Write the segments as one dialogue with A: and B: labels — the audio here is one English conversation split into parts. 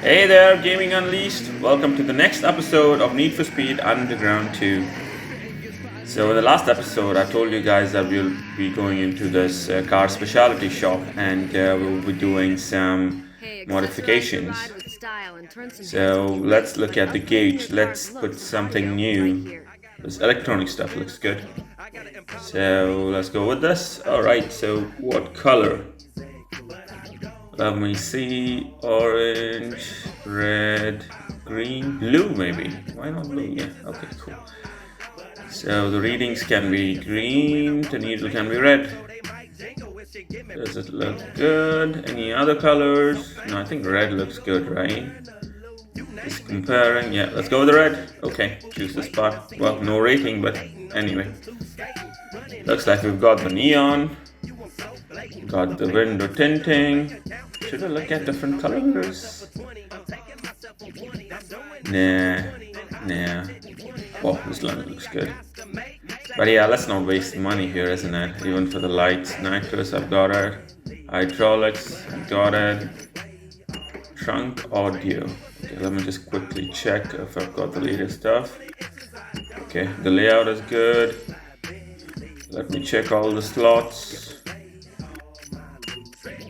A: Hey there, Gaming Unleashed. Welcome to the next episode of Need for Speed Underground 2. So, in the last episode, I told you guys that we'll be going into this car specialty shop and we'll be doing some modifications. So, let's look at the gauge. Let's put something new. This electronic stuff looks good. So, let's go with this. Alright, so what color? Let me see. Orange, red, green, blue maybe. Why not blue? Yeah, okay, cool. So the readings can be green, the needle can be red. Does it look good? Any other colors? No, I think red looks good, right? Just comparing. Yeah, let's go with the red. Okay, choose this part. Well, no rating, but anyway. Looks like we've got the neon. Got the window tinting. Should I look at different colors? Nah. Oh, this lamp looks good. But yeah, let's not waste money here, isn't it? Even for the lights. Nitrous, I've got it. Hydraulics, I've got it. Trunk audio. Okay, let me just quickly check if I've got the latest stuff. Okay, the layout is good. Let me check all the slots.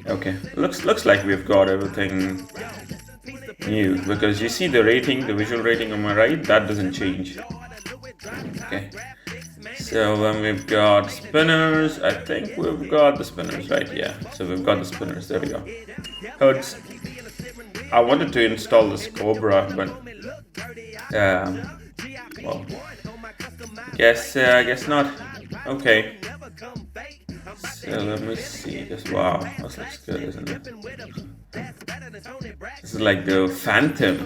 A: Okay, looks like we've got everything new, because you see the rating, the visual rating on my right, that doesn't change. Okay, so then we've got spinners. I think we've got the spinners, right? Yeah, so we've got the spinners. There we go. Hoods. I wanted to install this Cobra, but well, I guess not. Okay. So let me see this. Wow, this looks good, isn't it? This is like the Phantom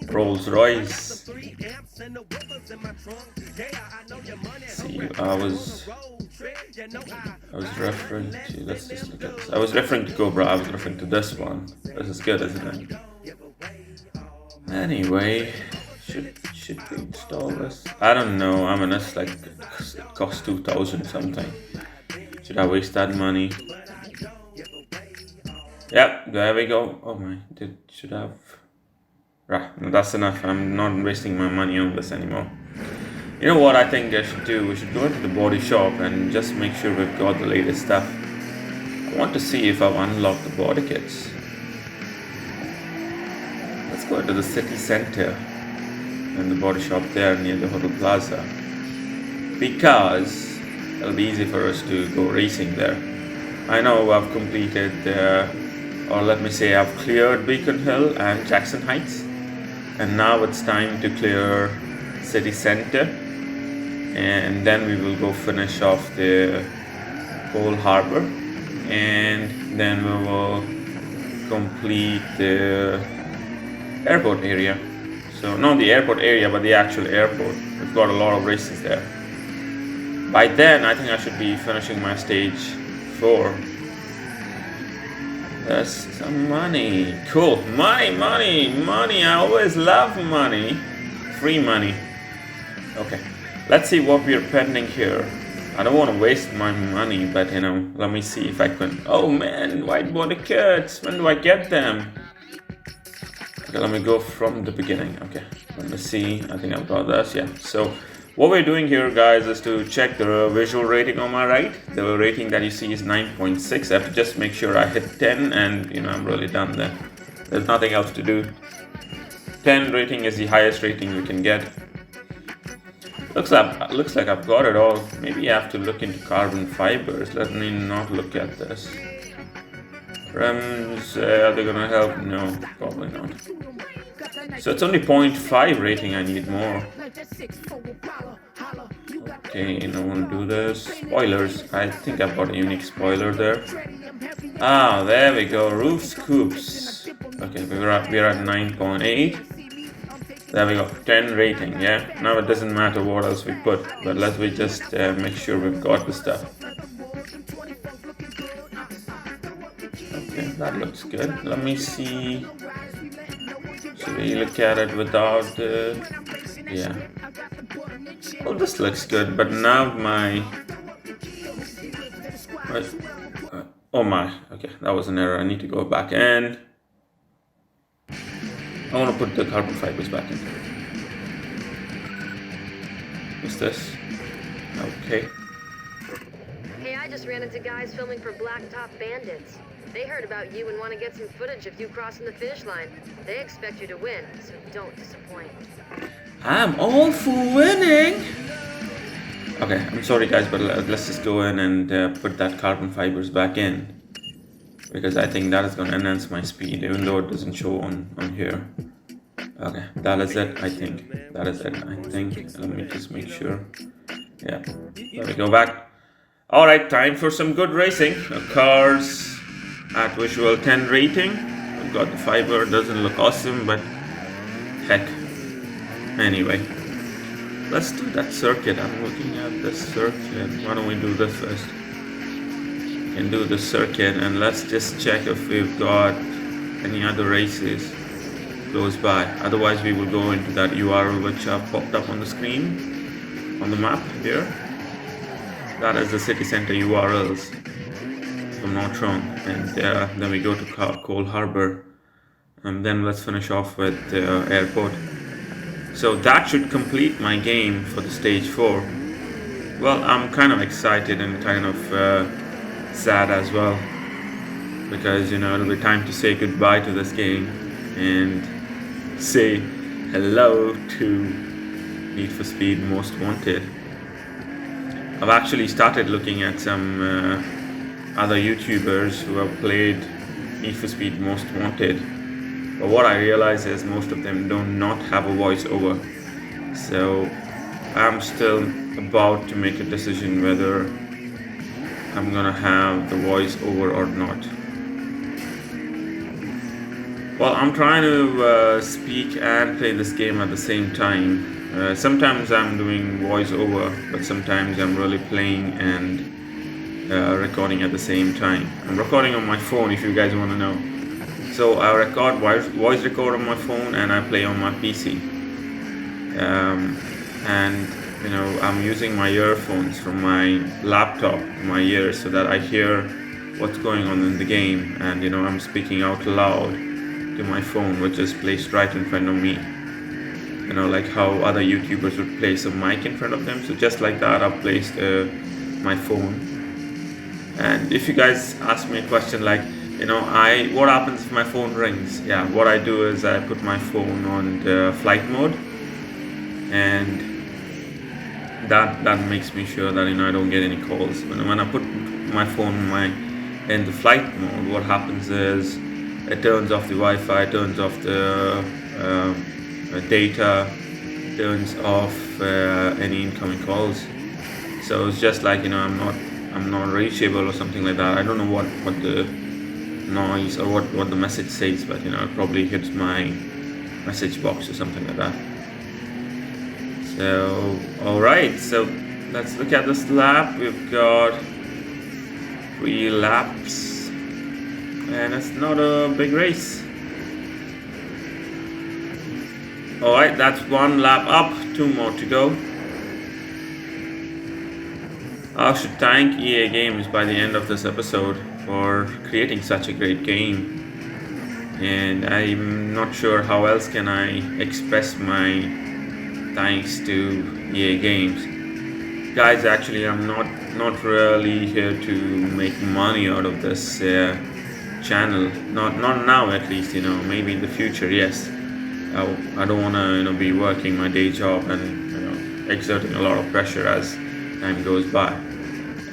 A: Rolls Royce. See, I was referring to. Let's just look at this. I was referring to Cobra. I was referring to this one. This is good, isn't it? Anyway, should we install this? I don't know. I mean, it's like it costs 2,000 something. Should I waste that money? Yep, there we go. Oh my, should I have? Right, no, that's enough. I'm not wasting my money on this anymore. You know what I think I should do? We should go into the body shop and just make sure we've got the latest stuff. I want to see if I've unlocked the body kits. Let's go into the city center and the body shop there near the Hotel Plaza, because it'll be easy for us to go racing there. I know I've completed, or let me say I've cleared Beacon Hill and Jackson Heights, and now it's time to clear city center, and then we will go finish off the Cole Harbor, and then we will complete the airport area. So not the airport area, but the actual airport. We've got a lot of races there. By then, I think I should be finishing my stage 4. There's some money. Cool. Money. I always love money. Free money. Okay. Let's see what we're pending here. I don't want to waste my money, but let me see if I can. Oh man, white body kits. When do I get them? Okay, let me go from the beginning. Okay. Let me see. I think I've got this. Yeah. So what we're doing here, guys, is to check the visual rating on my right. The rating that you see is 9.6. I have to just make sure I hit 10, and I'm really done then. There's nothing else to do. 10 rating is the highest rating you can get. Looks like I've got it all. Maybe I have to look into carbon fibers. Let me not look at this. Rims, are they gonna help? No, probably not. So it's only 0.5 rating, I need more. Okay, I want to do this. Spoilers, I think I've got a unique spoiler there. Ah, there we go, roof scoops. Okay, we're at 9.8. There we go, 10 rating, yeah. Now it doesn't matter what else we put, but let's just make sure we've got the stuff. Okay, that looks good. Let me see. Should we look at it without the... Yeah. Oh, this looks good, but now oh my, okay, that was an error. I need to go back in. I want to put the carbon fibers back in. What's this? Okay.
B: Hey, I just ran into guys filming for Blacktop Bandits. They heard about you and want to get some footage of you crossing the finish line. They expect you to win, so don't disappoint.
A: I'm all for winning! Okay, I'm sorry guys, but let's just go in and put that carbon fibers back in. Because I think that is going to enhance my speed, even though it doesn't show on here. Okay, that is it, I think. That is it, I think. Let me just make sure. Yeah, let me go back. Alright, time for some good racing. Cars at visual 10 rating. I've got the fiber, doesn't look awesome, but heck. Anyway, let's do that circuit. I'm looking at this circuit. Why don't we do this first? We can do the circuit and let's just check if we've got any other races close by. Otherwise, we will go into that URL which I've popped up on the screen on the map here. That is the city center URLs, if I'm not wrong. And then we go to Cole Harbor, and then let's finish off with the airport. So that should complete my game for the stage 4. Well, I'm kind of excited and kind of sad as well, because it'll be time to say goodbye to this game and say hello to Need for Speed Most Wanted. I've actually started looking at some other YouTubers who have played Need for Speed Most Wanted, but what I realize is most of them do not have a voiceover. So I'm still about to make a decision whether I'm gonna have the voiceover or not. Well, I'm trying to speak and play this game at the same time. Sometimes I'm doing voiceover, but sometimes I'm really playing and recording at the same time. I'm recording on my phone if you guys want to know. So I record voice record on my phone and I play on my PC. And I'm using my earphones from my laptop in my ears so that I hear what's going on in the game, and I'm speaking out loud to my phone, which is placed right in front of me. Like how other YouTubers would place a mic in front of them. So just like that, I've placed my phone. And if you guys ask me a question like, what happens if my phone rings? Yeah, what I do is I put my phone on the flight mode, and that makes me sure that I don't get any calls. When I put my phone in the flight mode, what happens is it turns off the Wi-Fi, turns off the data, turns off any incoming calls. So it's just like I'm not reachable or something like that. I don't know what the noise or what the message says, but it probably hits my message box or something like that. So alright, so let's look at this lap. We've got 3 laps and it's not a big race. Alright, that's 1 lap up, 2 more to go. I should thank EA Games by the end of this episode for creating such a great game. And I'm not sure how else can I express my thanks to EA Games. Guys, actually I'm not really here to make money out of this channel. Not now at least, maybe in the future, yes. I don't want to be working my day job and exerting a lot of pressure as time goes by.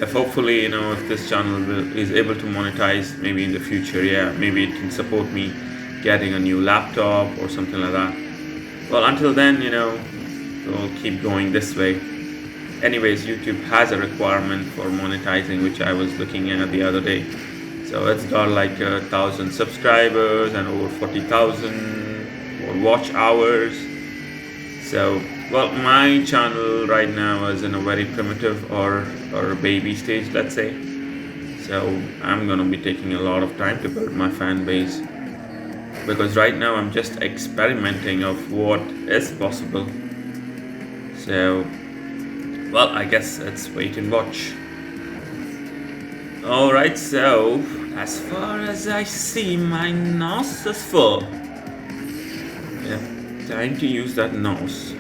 A: If hopefully if this channel is able to monetize maybe in the future, yeah, maybe it can support me getting a new laptop or something like that. Well, until then, we'll keep going this way. Anyways, YouTube has a requirement for monetizing, which I was looking at the other day. So it's got like 1,000 subscribers and over 40,000 watch hours. So, well, my channel right now is in a very primitive or a baby stage, let's say. So I'm gonna be taking a lot of time to build my fan base, because right now I'm just experimenting of what is possible. So, well, I guess let's wait and watch. Alright, so as far as I see, my nose is full. Yeah, time to use that nose.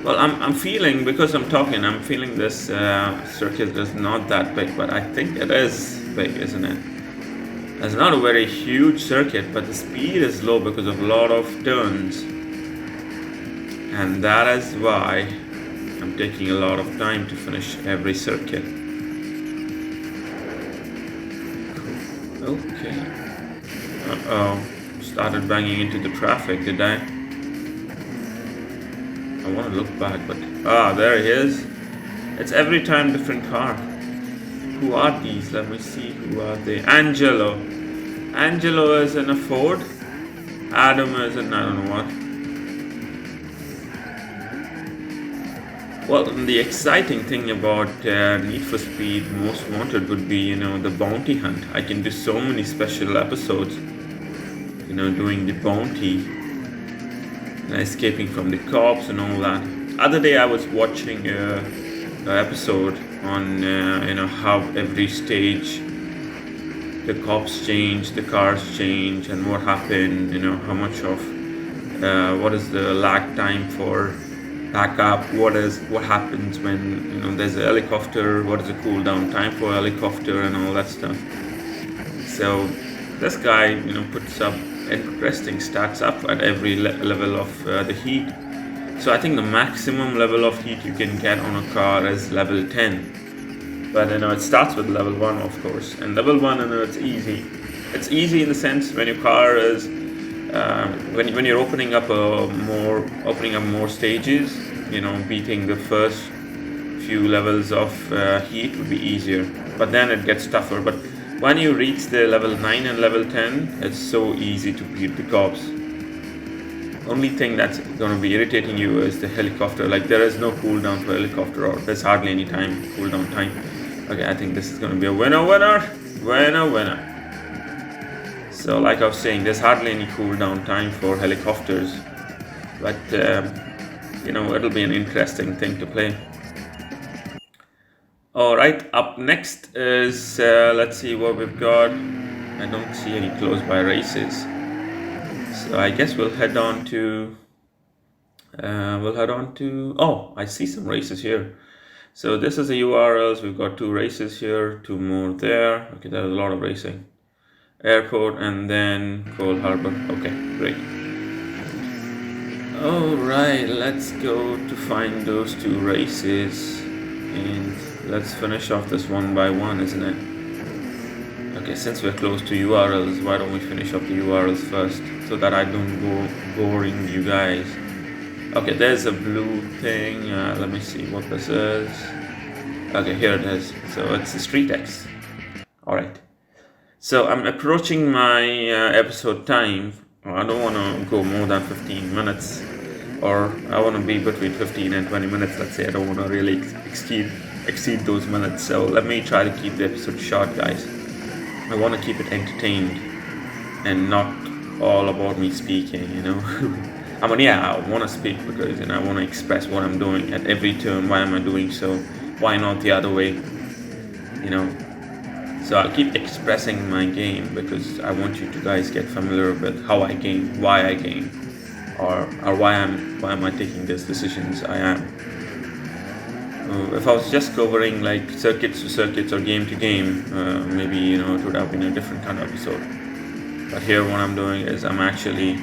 A: Well, I'm feeling, because I'm talking, I'm feeling this circuit is not that big, but I think it is big, isn't it? It's not a very huge circuit, but the speed is low because of a lot of turns. And that is why I'm taking a lot of time to finish every circuit. Okay. Uh-oh. Started banging into the traffic, did I? I want to look back, but... there he is. It's every time different car. Who are these? Let me see. Who are they? Angelo. Angelo is in a Ford. Adam is in I don't know what. Well, the exciting thing about Need for Speed Most Wanted would be, the bounty hunt. I can do so many special episodes, doing the bounty, escaping from the cops and all that. Other day I was watching an episode on, how every stage the cops change, the cars change, and what happened, how much of, what is the lag time for backup, what happens when there's a helicopter, what is the cool down time for a helicopter and all that stuff. So this guy puts up interesting stats up at every level of the heat. So I think the maximum level of heat you can get on a car is level 10, but it starts with level 1, of course. And level 1, it's easy in the sense when your car is when you're opening up more stages, beating the first few levels of heat would be easier, but then it gets tougher. But when you reach the level 9 and level 10, it's so easy to beat the cops. Only thing that's going to be irritating you is the helicopter. Like, there is no cooldown for helicopter, or there's hardly any cooldown time. Okay, I think this is going to be a winner. So like I was saying, there's hardly any cooldown time for helicopters, but it'll be an interesting thing to play. Alright, up next is, let's see what we've got. I don't see any close by races, so I guess we'll head on to, oh, I see some races here. So this is the URLs. We've got 2 races here, 2 more there. Okay, there's a lot of racing. Airport and then Cole Harbor. Okay, great. Alright, let's go to find those 2 races and let's finish off this one by one, isn't it? Okay, since we're close to URLs, why don't we finish up the URLs first so that I don't go boring you guys. Okay, there's a blue thing. Let me see what this is. Okay, here it is. So it's the StreetX. Alright. So I'm approaching my episode time. I don't want to go more than 15 minutes, or I want to be between 15 and 20 minutes. Let's say I don't want to really exceed those minutes. So let me try to keep the episode short, guys. I want to keep it entertained and not all about me speaking. I mean, yeah, I want to speak because I want to express what I'm doing at every turn. Why am I doing so? Why not the other way? So I'll keep expressing my game because I want you to guys get familiar with how I game, why I game, or why am I taking these decisions I am. If I was just covering like circuits to circuits or game to game, maybe it would have been a different kind of episode. But here what I'm doing is I'm actually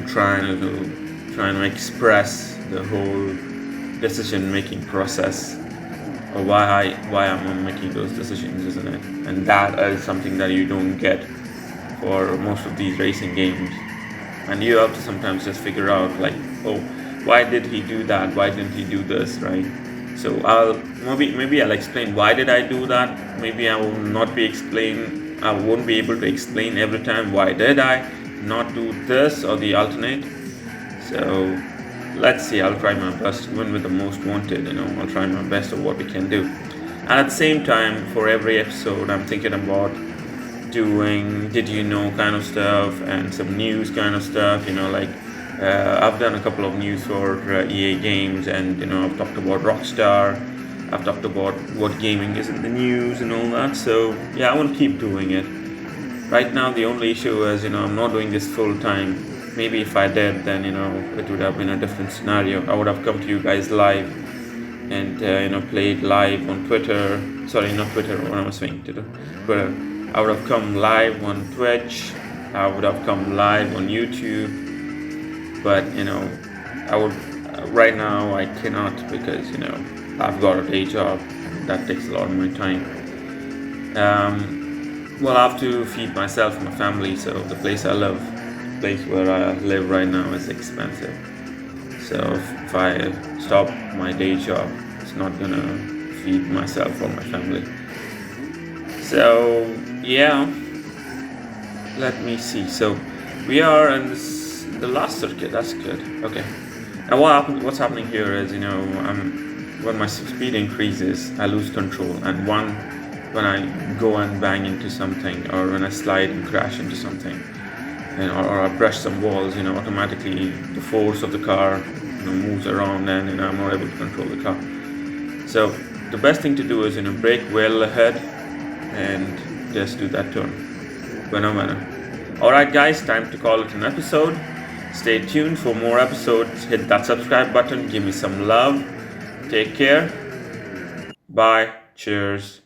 A: trying to express the whole decision making process, or why I'm making those decisions, isn't it? And that is something that you don't get for most of these racing games. And you have to sometimes just figure out like, oh, why did he do that? Why didn't he do this, right? So maybe I'll explain why did I do that. Maybe I won't be able to explain every time why did I not do this or the alternate. So let's see, I'll try my best, even with the Most Wanted, I'll try my best of what we can do. And at the same time, for every episode, I'm thinking about doing did you know kind of stuff and some news kind of stuff, I've done a couple of news for EA games, and I've talked about Rockstar, I've talked about what gaming is in the news and all that. So yeah, I want to keep doing it. Right now the only issue is I'm not doing this full time maybe if I did, then it would have been a different scenario. I would have come to you guys live and played live on Twitter. Sorry, not Twitter. What am I saying? Twitter. I would have come live on Twitch. I would have come live on YouTube. But I would. Right now, I cannot because I've got a day job that takes a lot of my time. Well, I have to feed myself and my family, so the place where I live right now is expensive. So if I stop my day job, it's not gonna feed myself or my family. So yeah, let me see. So we are in the last circuit. That's good. Okay. And what's happening here is when my speed increases, I lose control, and when I go and bang into something, or when I slide and crash into something, or I brush some walls, automatically the force of the car moves around, and I'm not able to control the car. So the best thing to do is brake well ahead and just do that turn. Bueno. Alright guys, time to call it an episode. Stay tuned for more episodes. Hit that subscribe button, give me some love. Take care. Bye. Cheers.